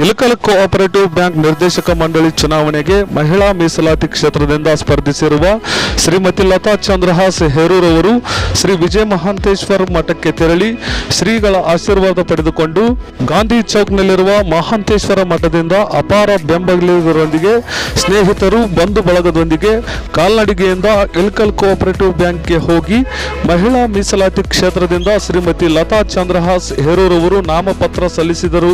Ilkal cooperative bank ನಿರ್ದೇಶಕ ಮಂಡಳಿ ಚುನಾವಣೆಗೆ ಮಹಿಳಾ ಮೀಸಲಾತಿ ಕ್ಷೇತ್ರದಿಂದ ಸ್ಪರ್ಧಿಸಿರುವ ಶ್ರೀಮತಿ ಲತಾ ಚಂದ್ರಹಾಸ್ ಹೇರೂರ್ ಅವರು ಶ್ರೀ ವಿಜಯ ಮಹಾಂತೇಶ್ವರ ಮಠಕ್ಕೆ ತೆರಳಿ ಶ್ರೀಗಳ ಆಶೀರ್ವಾದ ಪಡೆದುಕೊಂಡು ಗಾಂಧಿ ಚೌಕ್ನಲ್ಲಿರುವ ಮಹಾಂತೇಶ್ವರ ಮಠದಿಂದ ಅಪಾರ ಬೆಂಬಲಿಗರೊಂದಿಗೆ ಸ್ನೇಹಿತರು ಬಂಧು ಬಳಗದೊಂದಿಗೆ ಕಾಲ್ನಡಿಗೆಯಿಂದ ಇಳಕಲ್ ಕೋಆಪರೇಟಿವ್ ಬ್ಯಾಂಕ್ಗೆ ಹೋಗಿ ಮಹಿಳಾ ಮೀಸಲಾತಿ ಕ್ಷೇತ್ರದಿಂದ ಶ್ರೀಮತಿ ಲತಾ ಚಂದ್ರಹಾಸ್ ಹೇರೂರ್ ಅವರು ನಾಮಪತ್ರ ಸಲ್ಲಿಸಿದರು.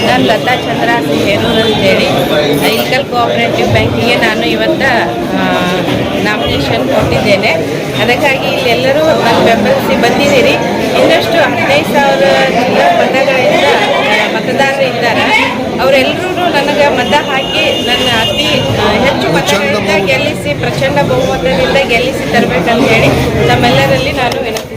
ನಾನು ಲತಾ ಚಂದ್ರಹಾಸ್ ಹೇರೂರ್ ಅಂತೇಳಿ ಇಳಕಲ್ ಕೋಆಪರೇಟಿವ್ ಬ್ಯಾಂಕಿಗೆ ನಾನು ಇವತ್ತು ನಾಮಿನೇಷನ್ ಕೊಟ್ಟಿದ್ದೇನೆ. ಅದಕ್ಕಾಗಿ ಇಲ್ಲೆಲ್ಲರೂ ನನ್ನ ಬೆಂಬಲಿಸಿ ಬಂದಿದ್ದೀರಿ. ಇನ್ನಷ್ಟು 15,000 ಮತಗಳಿಂದ ಮತದಾರರು ಇದ್ದಾರೆ. ಅವರೆಲ್ಲರೂ ನನಗೆ ಮತ ಹಾಕಿ ನನ್ನ ಅತಿ ಹೆಚ್ಚು ಮತಗಳಿಂದ ಗೆಲ್ಲಿಸಿ ಪ್ರಚಂಡ ಬಹುಮತದಿಂದ ಗೆಲ್ಲಿಸಿ ತರಬೇಕಂತ ಹೇಳಿ ನಮ್ಮೆಲ್ಲರಲ್ಲಿ ನಾನು ವಿನಂತಿ